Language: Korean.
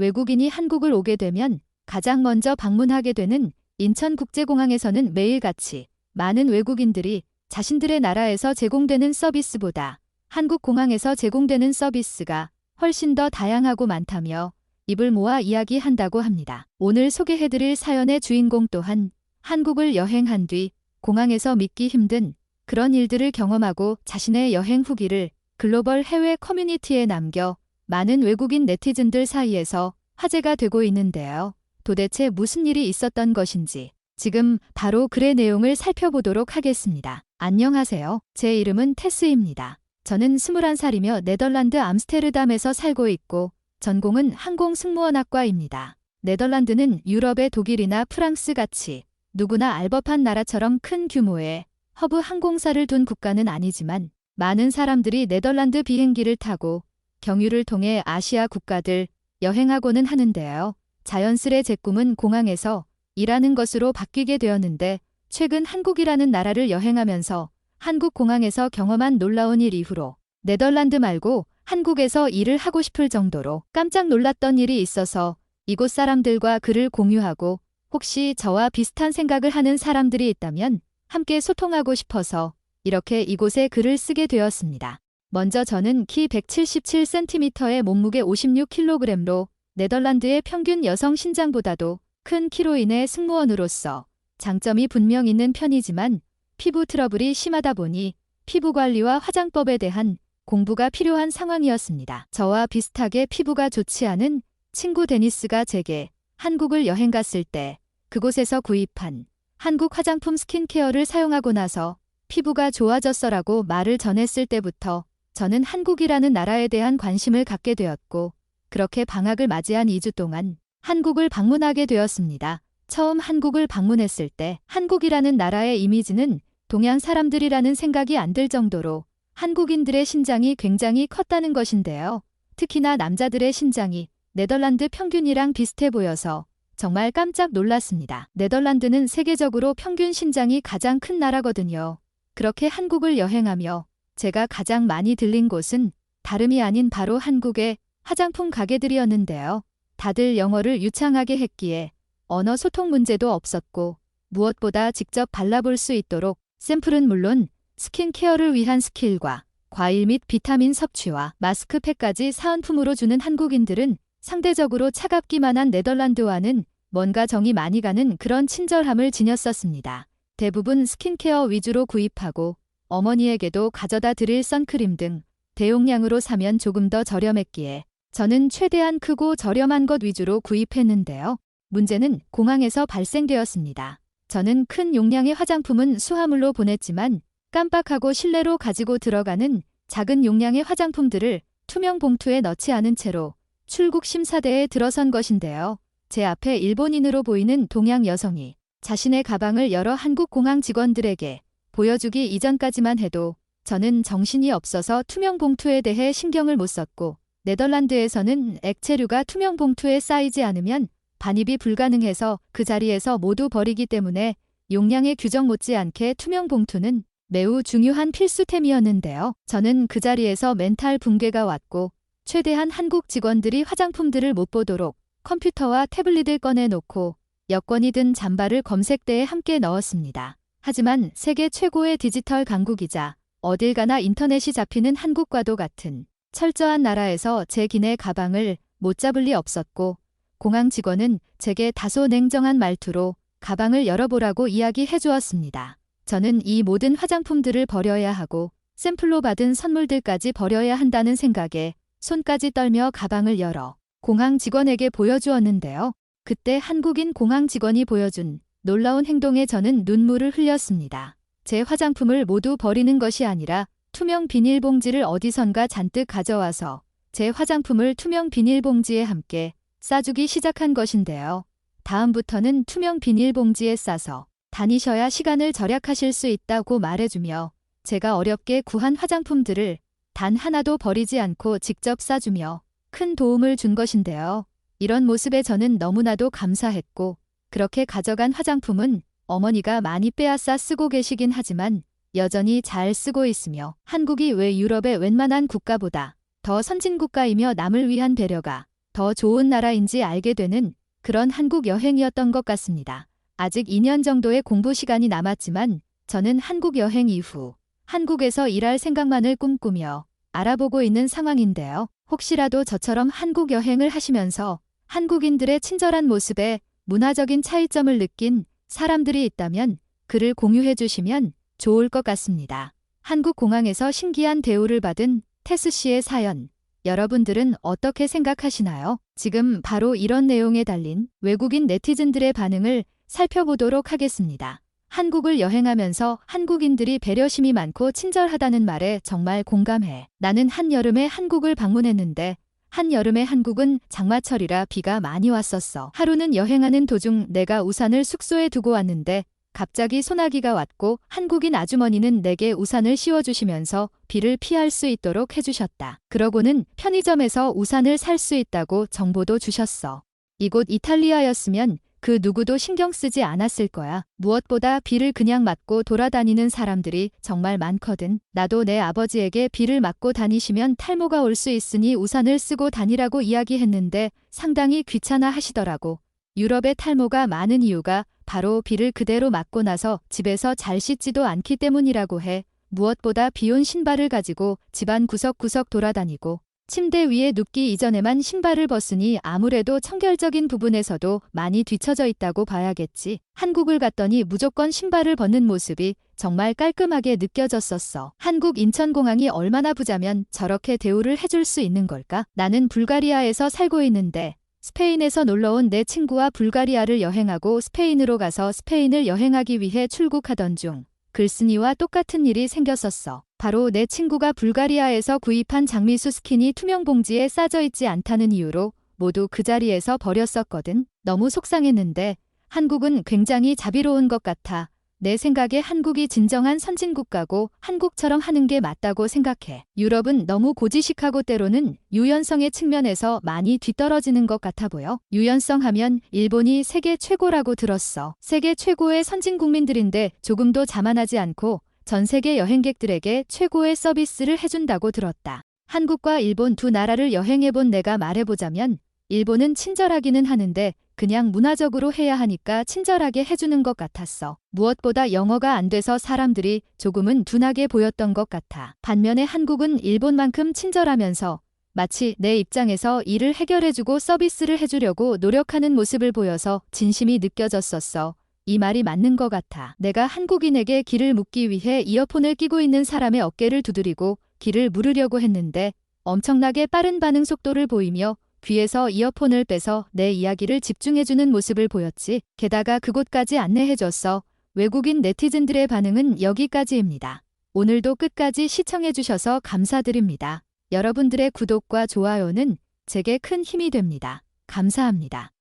외국인이 한국을 오게 되면 가장 먼저 방문하게 되는 인천국제공항에서는 매일같이 많은 외국인들이 자신들의 나라에서 제공되는 서비스보다 한국 공항에서 제공되는 서비스가 훨씬 더 다양하고 많다며 입을 모아 이야기한다고 합니다. 오늘 소개해드릴 사연의 주인공 또한 한국을 여행한 뒤 공항에서 믿기 힘든 그런 일들을 경험하고 자신의 여행 후기를 글로벌 해외 커뮤니티에 남겨 많은 외국인 네티즌들 사이에서 화제가 되고 있는데요. 도대체 무슨 일이 있었던 것인지 지금 바로 글의 내용을 살펴보도록 하겠습니다. 안녕하세요. 제 이름은 테스입니다. 저는 21살이며 네덜란드 암스테르담에서 살고 있고 전공은 항공승무원학과입니다. 네덜란드는 유럽의 독일이나 프랑스 같이 누구나 알 법한 나라처럼 큰 규모의 허브 항공사를 둔 국가는 아니지만 많은 사람들이 네덜란드 비행기를 타고 경유를 통해 아시아 국가들 여행하고는 하는데요. 자연스레 제 꿈은 공항에서 일하는 것으로 바뀌게 되었는데 최근 한국이라는 나라를 여행하면서 한국 공항에서 경험한 놀라운 일 이후로 네덜란드 말고 한국에서 일을 하고 싶을 정도로 깜짝 놀랐던 일이 있어서 이곳 사람들과 글을 공유하고 혹시 저와 비슷한 생각을 하는 사람들이 있다면 함께 소통하고 싶어서 이렇게 이곳에 글을 쓰게 되었습니다. 먼저 저는 키 177cm에 몸무게 56kg로 네덜란드의 평균 여성 신장보다도 큰 키로 인해 승무원으로서 장점이 분명 있는 편이지만 피부 트러블이 심하다 보니 피부 관리와 화장법에 대한 공부가 필요한 상황이었습니다. 저와 비슷하게 피부가 좋지 않은 친구 데니스가 제게 한국을 여행 갔을 때 그곳에서 구입한 한국 화장품 스킨케어를 사용하고 나서 피부가 좋아졌어라고 말을 전했을 때부터 저는 한국이라는 나라에 대한 관심을 갖게 되었고 그렇게 방학을 맞이한 2주 동안 한국을 방문하게 되었습니다. 처음 한국을 방문했을 때 한국이라는 나라의 이미지는 동양 사람들이라는 생각이 안 들 정도로 한국인들의 신장이 굉장히 컸다는 것인데요. 특히나 남자들의 신장이 네덜란드 평균이랑 비슷해 보여서 정말 깜짝 놀랐습니다. 네덜란드는 세계적으로 평균 신장이 가장 큰 나라거든요. 그렇게 한국을 여행하며 제가 가장 많이 들린 곳은 다름이 아닌 바로 한국의 화장품 가게들이었는데요. 다들 영어를 유창하게 했기에 언어 소통 문제도 없었고 무엇보다 직접 발라볼 수 있도록 샘플은 물론 스킨케어를 위한 스킬과 과일 및 비타민 섭취와 마스크팩까지 사은품으로 주는 한국인들은 상대적으로 차갑기만 한 네덜란드와는 뭔가 정이 많이 가는 그런 친절함을 지녔었습니다. 대부분 스킨케어 위주로 구입하고 어머니에게도 가져다 드릴 선크림 등 대용량으로 사면 조금 더 저렴했기에 저는 최대한 크고 저렴한 것 위주로 구입했는데요. 문제는 공항에서 발생되었습니다. 저는 큰 용량의 화장품은 수화물로 보냈지만 깜빡하고 실내로 가지고 들어가는 작은 용량의 화장품들을 투명 봉투에 넣지 않은 채로 출국 심사대에 들어선 것인데요. 제 앞에 일본인으로 보이는 동양 여성이 자신의 가방을 여러 한국 공항 직원들에게 보여주기 이전까지만 해도 저는 정신이 없어서 투명 봉투에 대해 신경을 못 썼고 네덜란드에서는 액체류가 투명 봉투에 쌓이지 않으면 반입이 불가능해서 그 자리에서 모두 버리기 때문에 용량의 규정 못지않게 투명 봉투는 매우 중요한 필수템이었는데요. 저는 그 자리에서 멘탈 붕괴가 왔고 최대한 한국 직원들이 화장품들을 못 보도록 컴퓨터와 태블릿을 꺼내놓고 여권이 든 잠바를 검색대에 함께 넣었습니다. 하지만 세계 최고의 디지털 강국이자 어딜 가나 인터넷이 잡히는 한국과도 같은 철저한 나라에서 제 기내 가방을 못 잡을 리 없었고 공항 직원은 제게 다소 냉정한 말투로 가방을 열어보라고 이야기해 주었습니다. 저는 이 모든 화장품들을 버려야 하고 샘플로 받은 선물들까지 버려야 한다는 생각에 손까지 떨며 가방을 열어 공항 직원에게 보여주었는데요. 그때 한국인 공항 직원이 보여준 놀라운 행동에 저는 눈물을 흘렸습니다. 제 화장품을 모두 버리는 것이 아니라 투명 비닐봉지를 어디선가 잔뜩 가져와서 제 화장품을 투명 비닐봉지에 함께 싸주기 시작한 것인데요. 다음부터는 투명 비닐봉지에 싸서 다니셔야 시간을 절약하실 수 있다고 말해주며 제가 어렵게 구한 화장품들을 단 하나도 버리지 않고 직접 싸주며 큰 도움을 준 것인데요. 이런 모습에 저는 너무나도 감사했고 그렇게 가져간 화장품은 어머니가 많이 빼앗아 쓰고 계시긴 하지만 여전히 잘 쓰고 있으며 한국이 왜 유럽의 웬만한 국가보다 더 선진국가이며 남을 위한 배려가 더 좋은 나라인지 알게 되는 그런 한국 여행이었던 것 같습니다. 아직 2년 정도의 공부 시간이 남았지만 저는 한국 여행 이후 한국에서 일할 생각만을 꿈꾸며 알아보고 있는 상황인데요. 혹시라도 저처럼 한국 여행을 하시면서 한국인들의 친절한 모습에 문화적인 차이점을 느낀 사람들이 있다면 글을 공유해 주시면 좋을 것 같습니다. 한국 공항에서 신기한 대우를 받은 태수 씨의 사연, 여러분들은 어떻게 생각하시나요? 지금 바로 이런 내용에 달린 외국인 네티즌들의 반응을 살펴보도록 하겠습니다. 한국을 여행하면서 한국인들이 배려심이 많고 친절하다는 말에 정말 공감해. 나는 한여름에 한국을 방문했는데 한여름에 한국은 장마철이라 비가 많이 왔었어. 하루는 여행하는 도중 내가 우산을 숙소에 두고 왔는데 갑자기 소나기가 왔고 한국인 아주머니는 내게 우산을 씌워주시면서 비를 피할 수 있도록 해주셨다. 그러고는 편의점에서 우산을 살 수 있다고 정보도 주셨어. 이곳 이탈리아였으면 그 누구도 신경 쓰지 않았을 거야. 무엇보다 비를 그냥 맞고 돌아다니는 사람들이 정말 많거든. 나도 내 아버지에게 비를 맞고 다니시면 탈모가 올 수 있으니 우산을 쓰고 다니라고 이야기했는데 상당히 귀찮아 하시더라고. 유럽의 탈모가 많은 이유가 바로 비를 그대로 맞고 나서 집에서 잘 씻지도 않기 때문이라고 해. 무엇보다 비온 신발을 가지고 집안 구석구석 돌아다니고 침대 위에 눕기 이전에만 신발을 벗으니 아무래도 청결적인 부분에서도 많이 뒤처져 있다고 봐야겠지. 한국을 갔더니 무조건 신발을 벗는 모습이 정말 깔끔하게 느껴졌었어. 한국 인천공항이 얼마나 부자면 저렇게 대우를 해줄 수 있는 걸까? 나는 불가리아에서 살고 있는데 스페인에서 놀러온 내 친구와 불가리아를 여행하고 스페인으로 가서 스페인을 여행하기 위해 출국하던 중 글쓴이와 똑같은 일이 생겼었어. 바로 내 친구가 불가리아에서 구입한 장미수 스킨이 투명 봉지에 싸져 있지 않다는 이유로 모두 그 자리에서 버렸었거든. 너무 속상했는데 한국은 굉장히 자비로운 것 같아. 내 생각에 한국이 진정한 선진국가고 한국처럼 하는 게 맞다고 생각해. 유럽은 너무 고지식하고 때로는 유연성의 측면에서 많이 뒤떨어지는 것 같아 보여. 유연성 하면 일본이 세계 최고라고 들었어. 세계 최고의 선진국민들인데 조금도 자만하지 않고 전 세계 여행객들에게 최고의 서비스를 해준다고 들었다. 한국과 일본 두 나라를 여행해본 내가 말해보자면 일본은 친절하기는 하는데 그냥 문화적으로 해야 하니까 친절하게 해주는 것 같았어. 무엇보다 영어가 안 돼서 사람들이 조금은 둔하게 보였던 것 같아. 반면에 한국은 일본만큼 친절하면서 마치 내 입장에서 일을 해결해주고 서비스를 해주려고 노력하는 모습을 보여서 진심이 느껴졌었어. 이 말이 맞는 것 같아. 내가 한국인에게 길을 묻기 위해 이어폰을 끼고 있는 사람의 어깨를 두드리고 길을 물으려고 했는데 엄청나게 빠른 반응 속도를 보이며 귀에서 이어폰을 빼서 내 이야기를 집중해주는 모습을 보였지. 게다가 그곳까지 안내해줬어. 외국인 네티즌들의 반응은 여기까지입니다. 오늘도 끝까지 시청해주셔서 감사드립니다. 여러분들의 구독과 좋아요는 제게 큰 힘이 됩니다. 감사합니다.